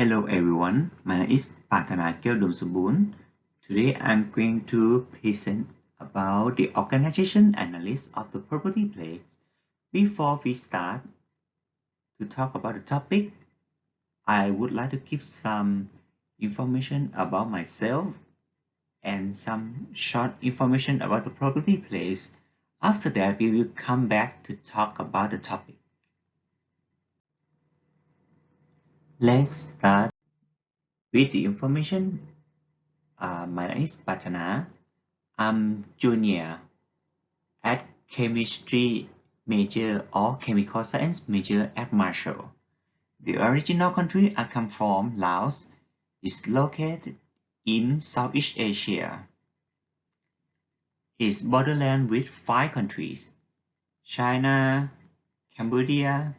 Hello everyone, my name is Patana Keldumsubun. Today I'm going to present about the organization analysis of the property place. Before we start to talk about the topic, I would like to give some information about myself and some short information about the property place. After that, we will come back to talk about the topic. Let's start with the information. My name is Patana. I'm junior at chemistry major or chemical science major at Marshall. The original country I come from, Laos, is located in Southeast Asia. It's borderland with 5 countries: China, Cambodia,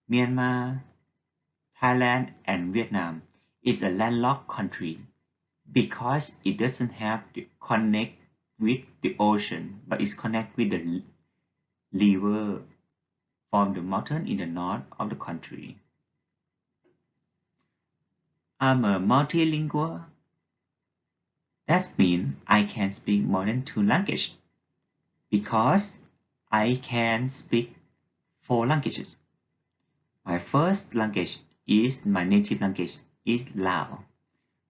Myanmar, Thailand, and Vietnam. It's a landlocked country because it doesn't have to connect with the ocean, but it's connected with the river from the mountain in the north of the country. I'm a multilingual. That means I can speak more than 2 languages because I can speak 4 languages. My first language is my native language is Lao.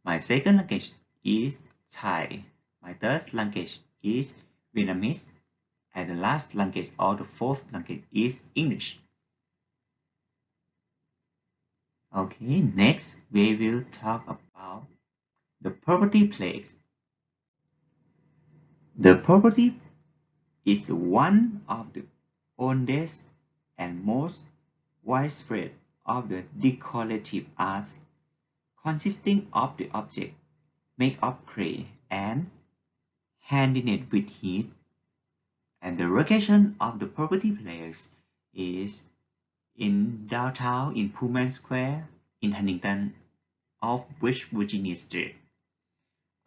My second language is Thai. My third language is Vietnamese. And the last language or the fourth language is English. Okay, next we will talk about the property place. The property is one of the oldest and most widespread of the decorative arts, consisting of the object made of clay and handled with heat, and the location of the property place is in downtown in Pullman Square in Huntington of West Virginia Street.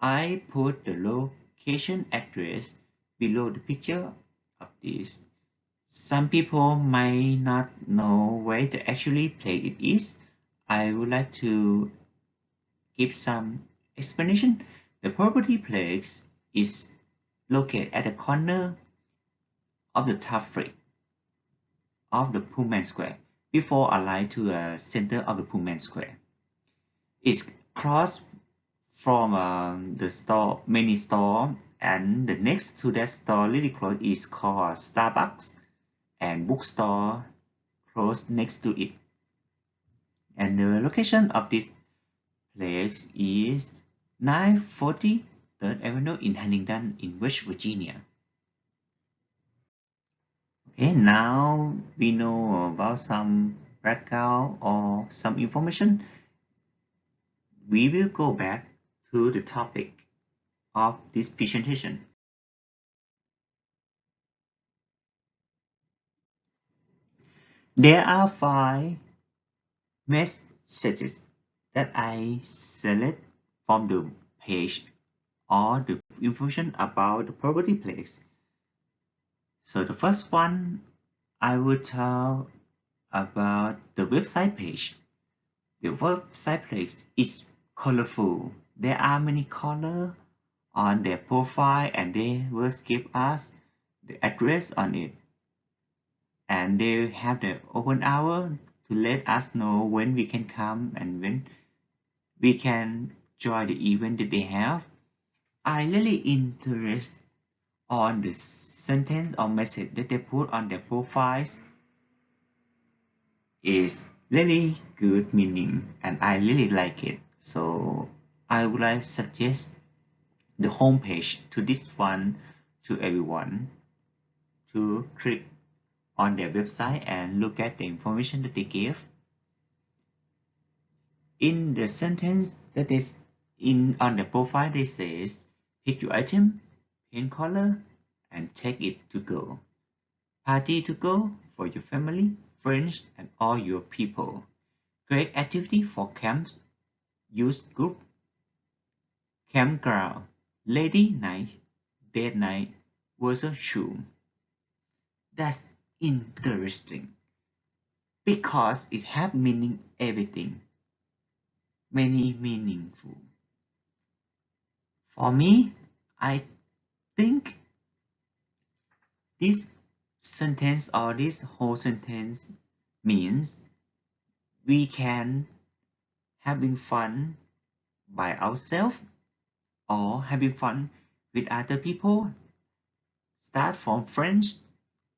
I put the location address below the picture of this. Some people might not know where the actually place it is. I would like to give some explanation. The property place is located at the corner of the top street of the Pullman Square before aligned to the center of the Pullman Square. It's crossed from the store, many store, and the next to that store really close is called Starbucks and bookstore close next to it. And the location of this place is 940 3rd Avenue in Huntington in West Virginia. Okay, now we know about some background or some information. We will go back to the topic of this presentation. There are 5 messages that I select from the page or the information about the property place. So the first one, I will tell about the website page. The website page is colorful. There are many colors on their profile and they will give us the address on it. And they have the open hour to let us know when we can come and when we can join the event that they have. I really interested on the sentence or message that they put on their profiles. Is really good meaning and I really like it. So I would like to suggest the homepage to this one to everyone to click on their website and look at the information that they give. In the sentence that is in on the profile, they says pick your item, paint color, and take it to go. Party to go for your family, friends, and all your people. Great activity for camps, youth group, campground, lady night, date night, versus shoe. That's interesting because it have meaning everything. many meaningful. For me, I think this sentence or this whole sentence means we can having fun by ourselves or having fun with other people. Start from friends,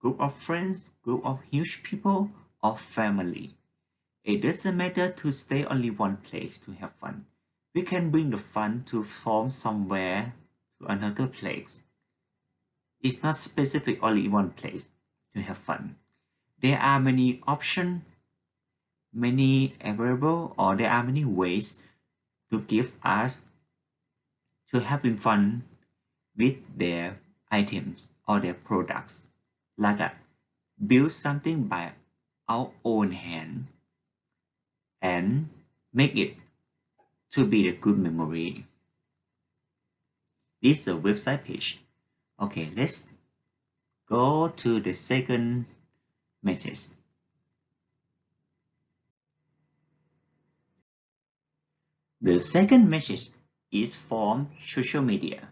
group of huge people, or family. It doesn't matter to stay only one place to have fun. We can bring the fun to from somewhere to another place. It's not specific only one place to have fun. There are many options, many available, or there are many ways to give us to having fun with their items or their products. Like build something by our own hand and make it to be a good memory. This is a website page. Okay, let's go to the second message. The second message is from social media.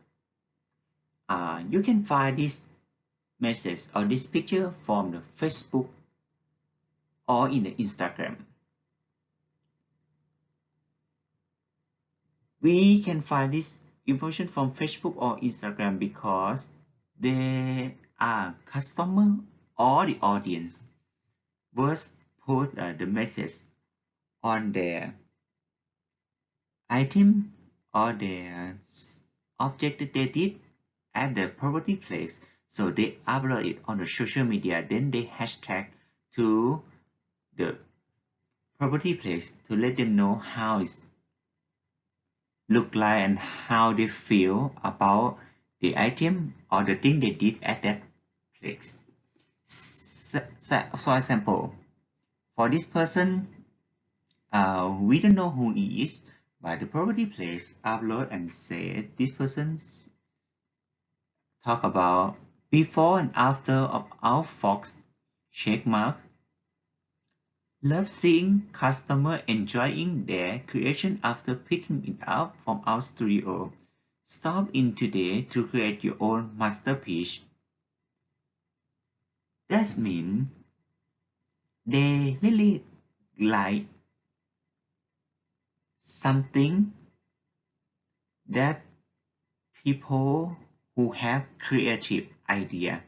You can find this message or this picture from the Facebook or in the Instagram. We can find this information from Facebook or Instagram because they are customer or the audience first put the message on their item or their object that they did at the property place. So they upload it on the social media, then they hashtag to the property place to let them know how it look like and how they feel about the item or the thing they did at that place. For example, for this person, we don't know who he is, but the property place upload and say this person talk about before and after of our fox check mark. Love seeing customer enjoying their creation after picking it up from our studio. Stop in today to create your own masterpiece. That means they really like something that people who have creative idea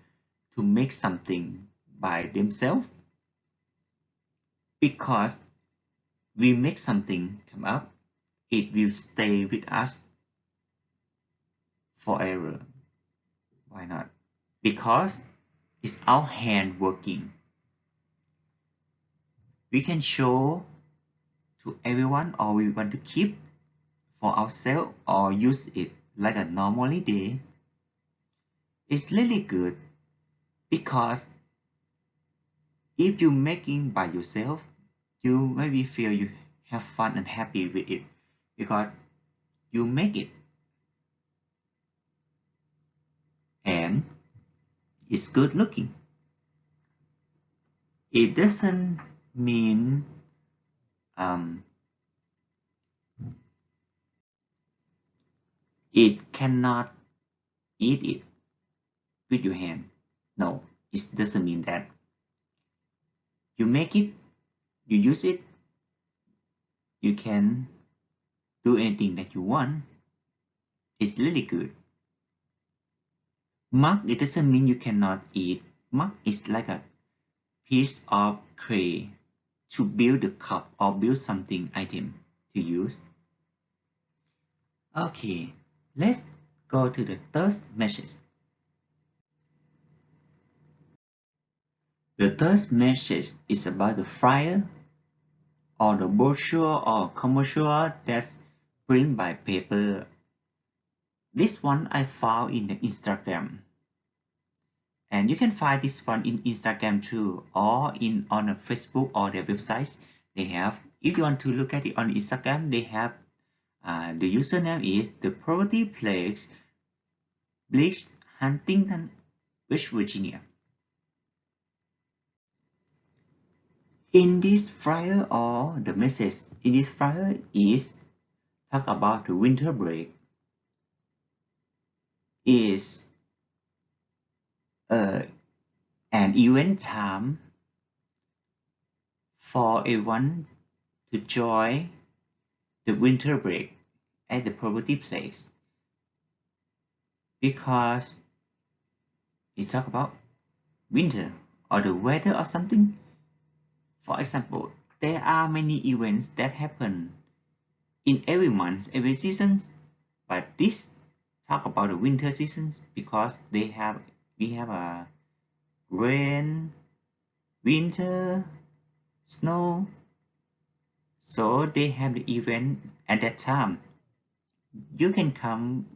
to make something by themselves, because we make something come up, it will stay with us forever. Why not? Because it's our hand working. We can show to everyone or we want to keep for ourselves or use it like a normally day. It's really good because if you're making by yourself, you maybe feel you have fun and happy with it because you make it and it's good looking. It doesn't mean it cannot eat it with your hand. No, it doesn't mean that. You make it, you use it, you can do anything that you want. It's really good. Mug, it doesn't mean you cannot eat. Mug is like a piece of clay to build a cup or build something item to use. Okay, let's go to the third message. The third message is about the flyer or the brochure or commercial that's printed by paper. This one I found in the Instagram. And you can find this one in Instagram too, or in on a Facebook or their websites. They have, if you want to look at it on Instagram, they have the username is the property place Bleach Huntington, West Virginia. In this flyer or the message in this flyer is talk about the winter break is an event time for everyone to join the winter break at the property place, because we talk about winter or the weather or something. For example, there are many events that happen in every month, every season, but this talk about the winter seasons because we have a rain, winter, snow, so they have the event at that time. You can come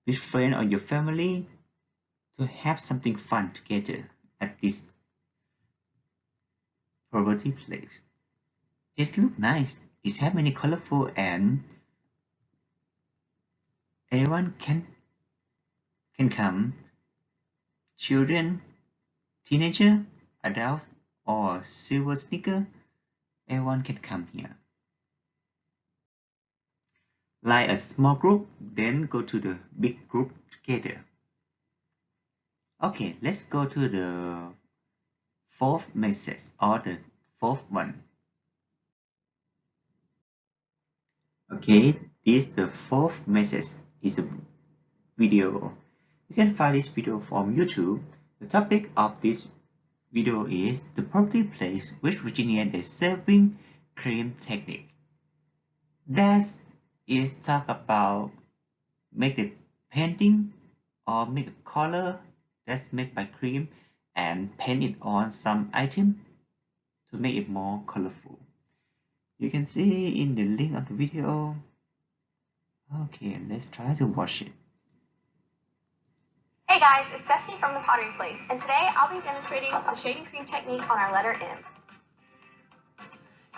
with friends or your family to have something fun together at this property place. It looks nice. It has many colorful, and everyone can come. Children, teenager, adult, or silver sneaker. Everyone can come here. Like a small group, then go to the big group together. Okay, let's go to the fourth message or the fourth one. Okay, this the fourth message is a video. You can find this video from YouTube. The topic of this video is the property place West Virginia the shaving cream technique. That is talk about make the painting or make a color that's made by cream and paint it on some item to make it more colorful. You can see in the link of the video. Okay, let's try to watch it. Hey guys, it's Destiny from the Pottery Place, and today I'll be demonstrating the shaving cream technique on our letter M.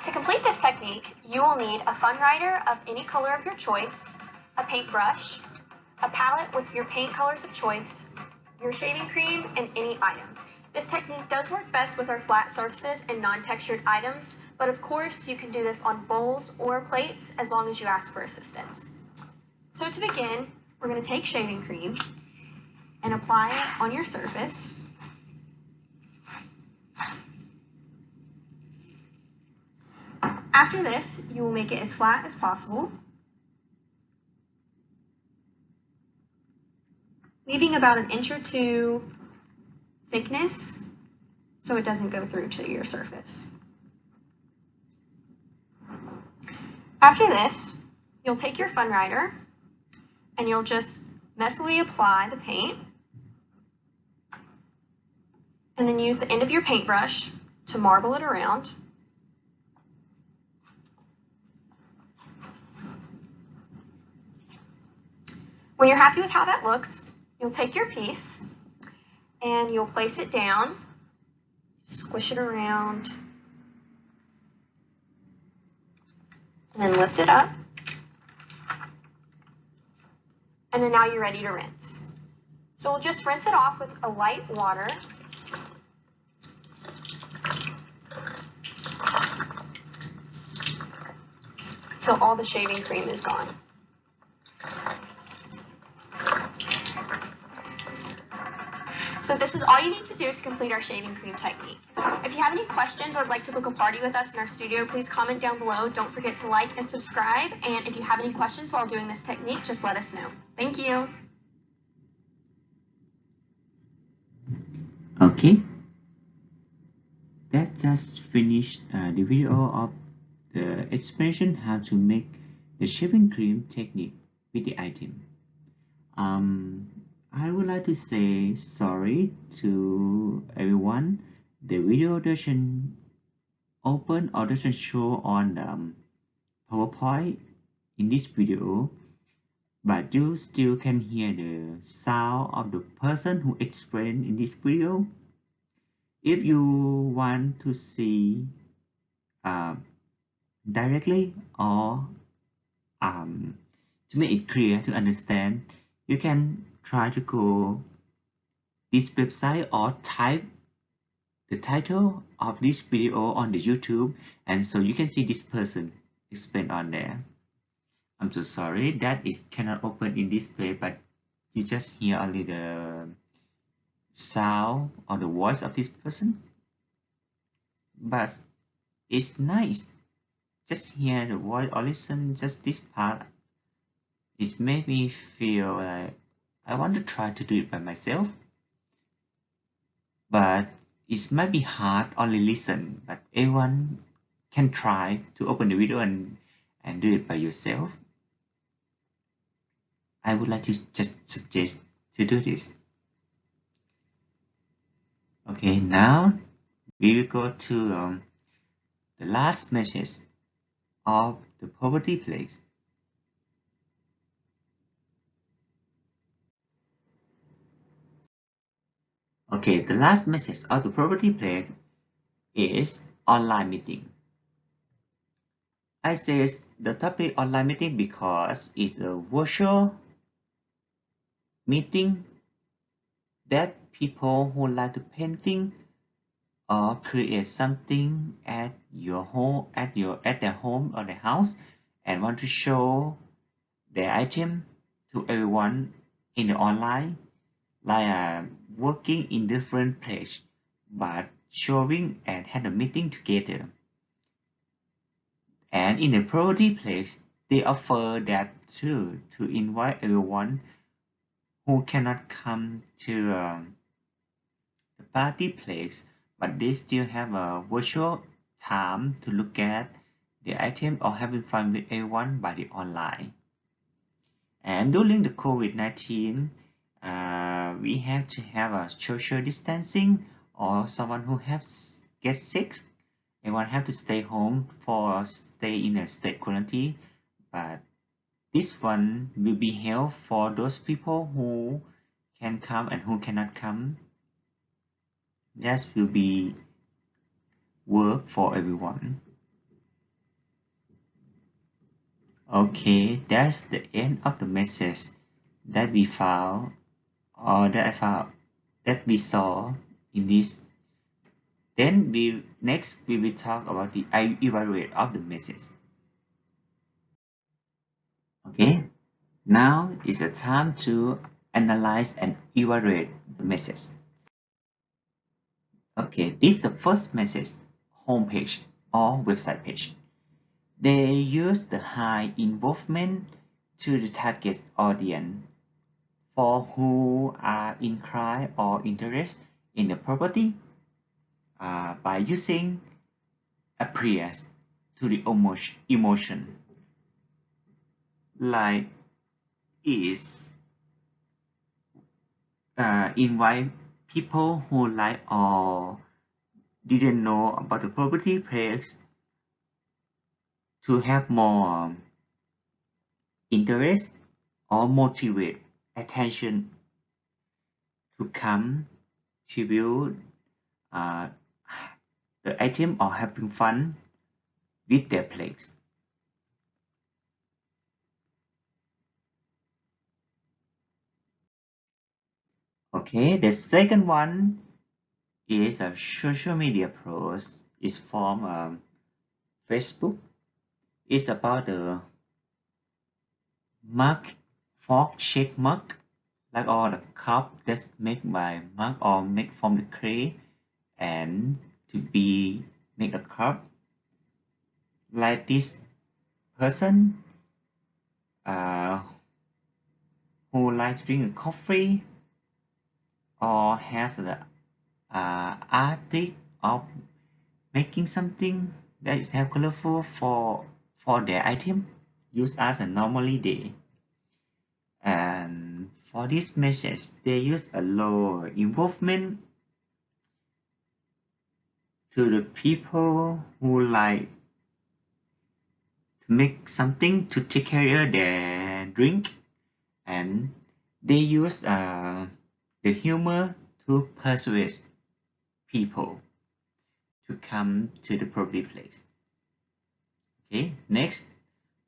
To complete this technique, you will need a fun writer of any color of your choice, a paintbrush, a palette with your paint colors of choice, your shaving cream, and any item. This technique does work best with our flat surfaces and non-textured items, but of course you can do this on bowls or plates as long as you ask for assistance. So to begin, we're going to take shaving cream and apply it on your surface. After this, you will make it as flat as possible, leaving about an inch or two thickness so it doesn't go through to your surface. After this, you'll take your fun writer and you'll just messily apply the paint, and then use the end of your paintbrush to marble it around. When you're happy with how that looks, you'll take your piece and you'll place it down, squish it around, and then lift it up. And then now you're ready to rinse. So we'll just rinse it off with a light water. Till all the shaving cream is gone. So this is all you need to do to complete our shaving cream technique. If you have any questions or would like to book a party with us in our studio, please comment down below. Don't forget to like and subscribe. And if you have any questions while doing this technique, just let us know. Thank you. Okay, that just finished the video of the explanation how to make the shaving cream technique with the item. I would like to say sorry to everyone. The video doesn't open or doesn't show on the PowerPoint in this video, but you still can hear the sound of the person who explained in this video. If you want to see directly or to make it clear to understand, you can try to go this website or type the title of this video on the YouTube, and so you can see this person explain on there. I'm so sorry that it cannot open in display, but you just hear only the sound or the voice of this person. But it's nice. Just hear the voice or listen just this part. It made me feel like I want to try to do it by myself. But it might be hard only listen, but everyone can try to open the video and do it by yourself. I would like to just suggest to do this. Okay, now we will go to the last message of the poverty plagues. Okay, the last message of the poverty plague is online meeting. I say the topic online meeting because it's a virtual meeting that people who like to painting or create something at your home at their home or their house and want to show their item to everyone in the online, like working in different place but showing and have a meeting together. And in the poverty place, they offer that too, to invite everyone who cannot come to the party place, but they still have a virtual time to look at the item or having fun with everyone by the online. And during the COVID-19, we have to have a social distancing, or someone who has get sick, everyone have to stay home for stay in a state quarantine. But this one will be held for those people who can come and who cannot come. That will be work for everyone. Okay, that's the end of the message that we found or that I found that we saw in this. Then next we will talk about the evaluate of the message. Okay, now is the time to analyze and evaluate the message. Okay, this is the first message, homepage or website page. They use the high involvement to the target audience for who are inclined or interested in the property by using appears to the emotion like is invite people who like or didn't know about the property place to have more interest or motivate attention to come to view uh, the item or having fun with their place. Okay, the second one is a social media post. It's from Facebook. It's about the mug, fork shaped mug, like all the cup that's made by mug or made from the clay and to be make a cup. Like this person uh, who likes to drink a coffee or has the artistic of making something that is have colorful for their item used as a normally day. And for this message, they use a low involvement to the people who like to make something to take care of their drink, and they use the humor to persuade people to come to the property place. Okay, next,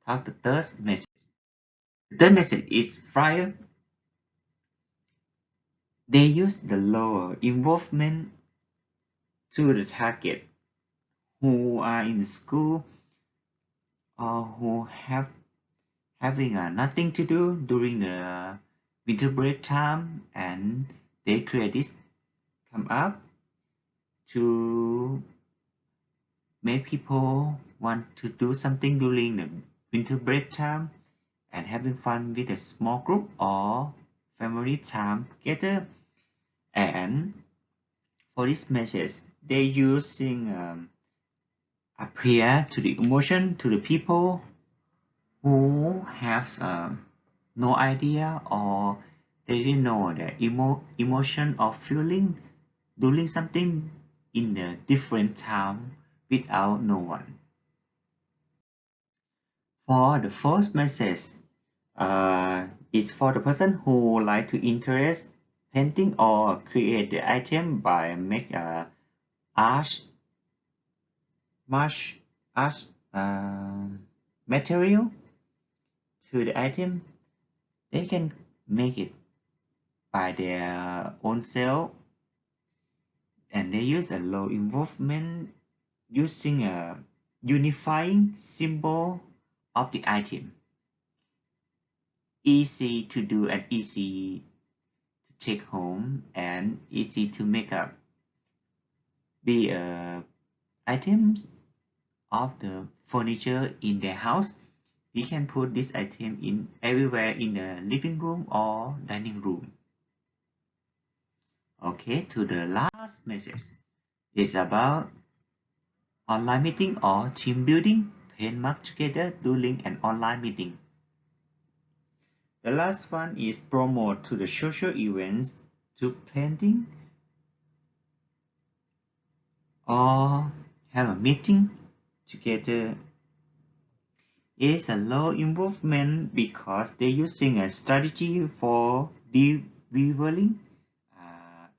talk the third message. The third message is flyer. They use the lower involvement to the target who are in the school or who having nothing to do during the winter break time, and they create this come up to make people want to do something during the winter break time and having fun with a small group or family time together. And for this message, they using appear to the emotion to the people who have no idea or they didn't know the emotion or feeling doing something in a different time without no one. For the first message, it's for the person who like to interest painting or create the item by make a art, much art material to the item. They can make it by their own self, and they use a low involvement using a unifying symbol of the item. Easy to do and easy to take home and easy to make up. Be items of the furniture in their house. We can put this item in everywhere in the living room or dining room. Okay, to the last message. It's about online meeting or team building, paint mark together during an online meeting. The last one is promote to the social events to painting or have a meeting together. It's a low involvement because they're using a strategy for delivering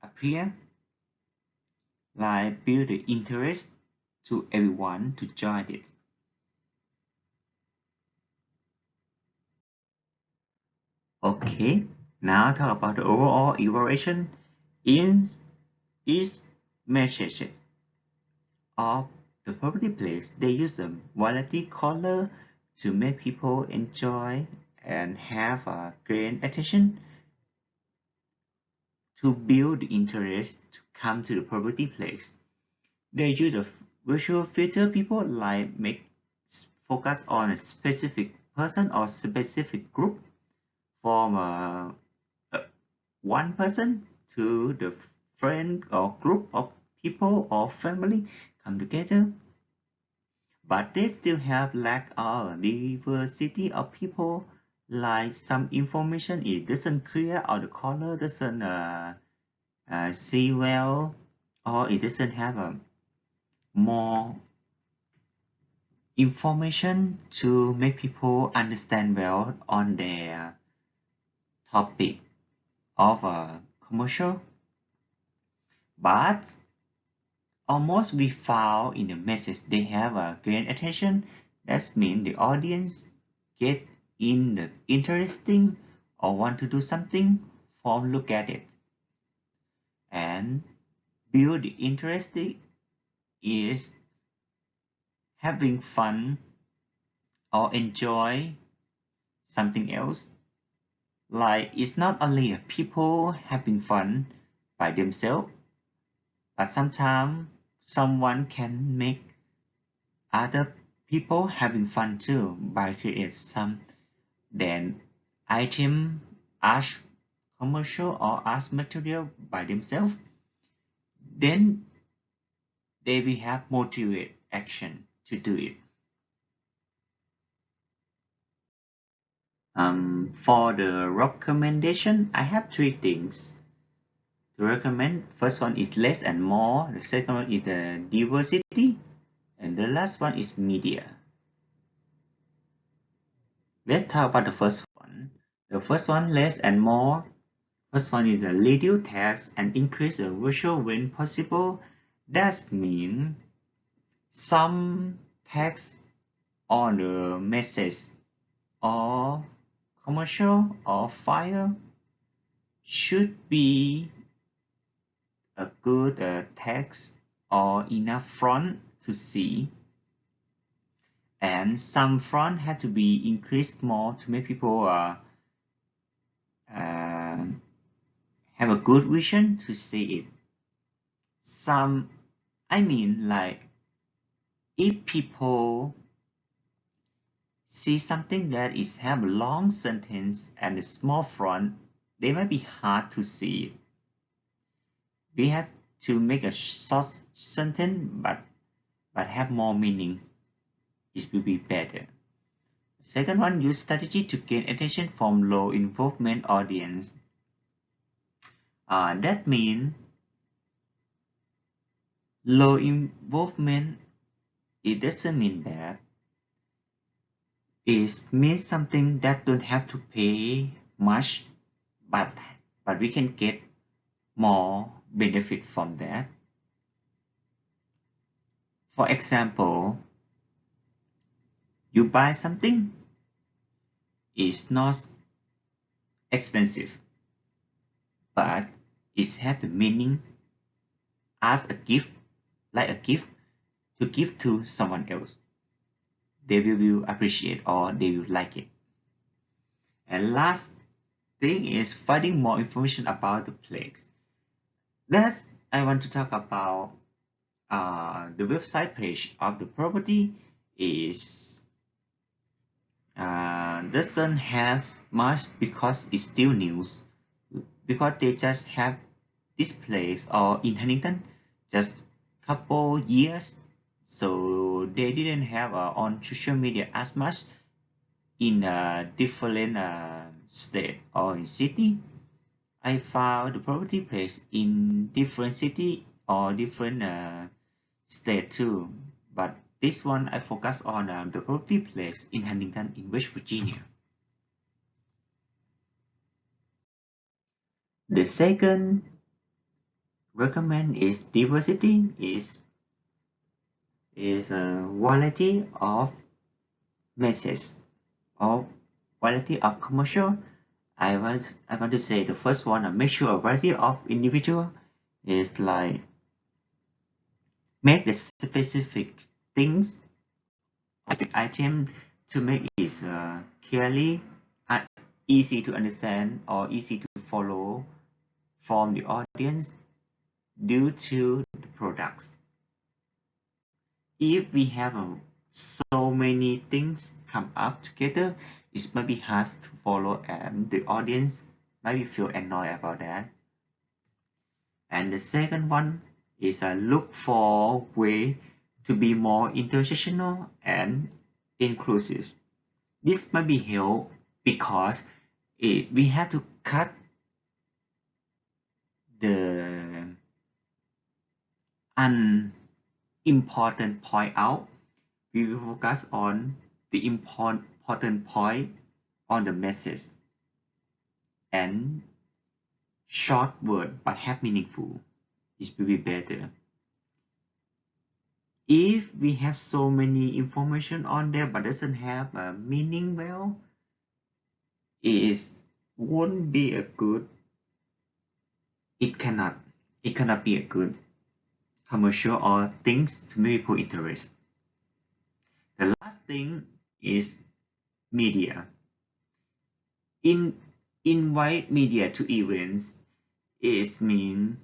appear like build the interest to everyone to join it. Okay, now talk about the overall evaluation in each messages of the public place. They use a variety color to make people enjoy and have a great attention to build interest to come to the property place. They use a visual filter people like make focus on a specific person or specific group from one person to the friend or group of people or family come together. But they still have lack of diversity of people, like some information it doesn't clear or the color doesn't see well, or it doesn't have a more information to make people understand well on their topic of a commercial. But almost we found in the message they have a great attention. That means the audience get in the interesting or want to do something from look at it. And build the interest is having fun or enjoy something else. Like it's not only people having fun by themselves, but sometimes someone can make other people having fun too by create some then item art commercial or art material by themselves. Then they will have motivate action to do it. For the recommendation, I have three things to recommend. First one is less and more. The second one is the diversity. And the last one is media. Let's talk about the first one. The first one, less and more. First one is a reduce text and increase the visual when possible. That means some text on the message or commercial or file should be a good text or enough font to see, and some front have to be increased more to make people have a good vision to see it. Some, I mean, like if people see something that is have a long sentence and a small font, they might be hard to see it. We have to make a short sentence but have more meaning. It will be better. Second one, use strategy to gain attention from low involvement audience. That means low involvement, it doesn't mean that. It means something that don't have to pay much, but we can get more benefit from that. For example, you buy something, it's not expensive, but it has the meaning as a gift, like a gift to give to someone else. They will appreciate or they will like it. And last thing is finding more information about the place. That's I want to talk about the website page of the property is doesn't have much because it's still news, because they just have this place or in Huntington just couple years, so they didn't have on social media as much in a different state or in city. I found the property page in different city or different state too, but this one I focus on the property place in Huntington in West Virginia. The second recommend is diversity is a variety of messages or variety of commercial. I want to say the first one, make sure a variety of individual is like make the specific things item to make it clearly easy to understand or easy to follow from the audience due to the products. If we have so many things come up together, it might be hard to follow and the audience might feel annoyed about that. And the second one is look for way to be more intersectional and inclusive. This might be helpful because we have to cut the unimportant point out. We will focus on the important point on the message and short word but have meaningful. It will be better. If we have so many information on there but doesn't have a meaning well, it won't be a good. It cannot be a good commercial or things to make people interest. The last thing is media. Invite media to events is mean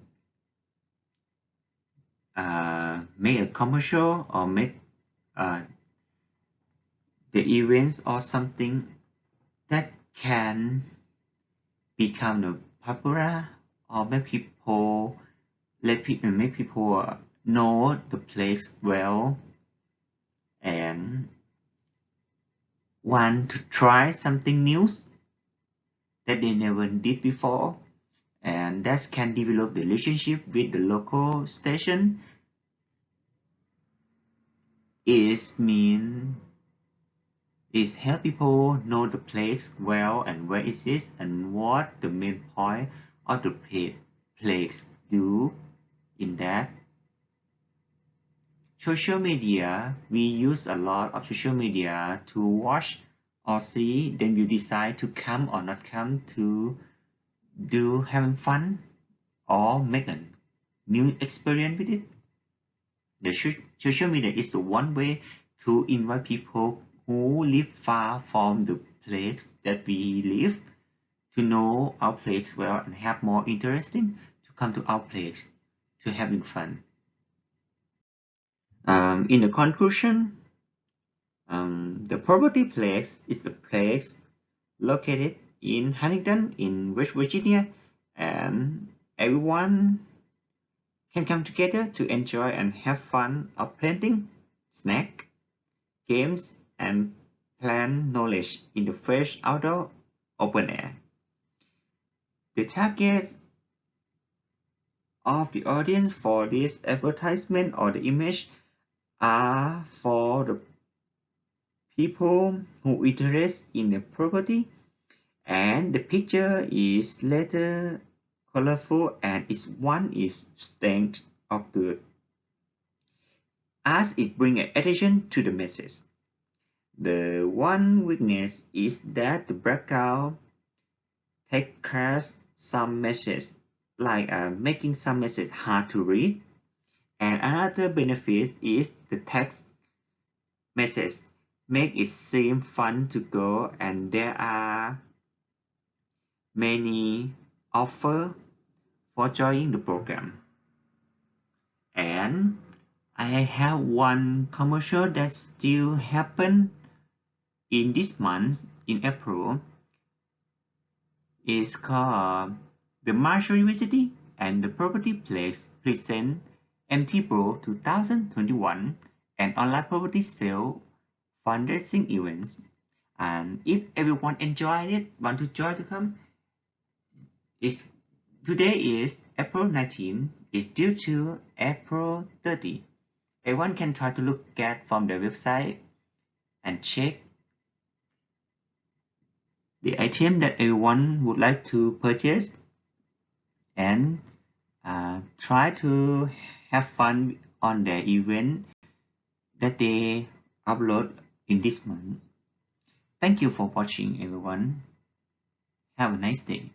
make a commercial or make the events or something that can become popular or make people know the place well and want to try something new that they never did before, and that can develop the relationship with the local station. Is help people know the place well and where it is and what the main point of the place do in that. Social media, we use a lot of social media to watch or see, then you decide to come or not come to do having fun or make a new experience with it. The social media is the one way to invite people who live far from the place that we live to know our place well and have more interesting to come to our place to having fun. In the conclusion, the property place is a place located in Huntington in West Virginia, and everyone can come together to enjoy and have fun of planting, snack, games, and plant knowledge in the fresh outdoor open air. The target of the audience for this advertisement or the image are for the people who interest in the property, and the picture is later colorful and its one is stained of good as it brings attention to the message. The one weakness is that the background takes some message, like making some message hard to read. And another benefit is the text message make it seem fun to go, and there are many offers for joining the program. And I have one commercial that still happen in this month in April. It's called the Marshall University and the Property Place present MT Pro 2021 and online property sale fundraising events. And if everyone enjoyed it, want to join to come, today is April 19, it's due to April 30. Everyone can try to look at from the website and check the item that everyone would like to purchase, and try to have fun on the event that they upload in this month. Thank you for watching, everyone. Have a nice day.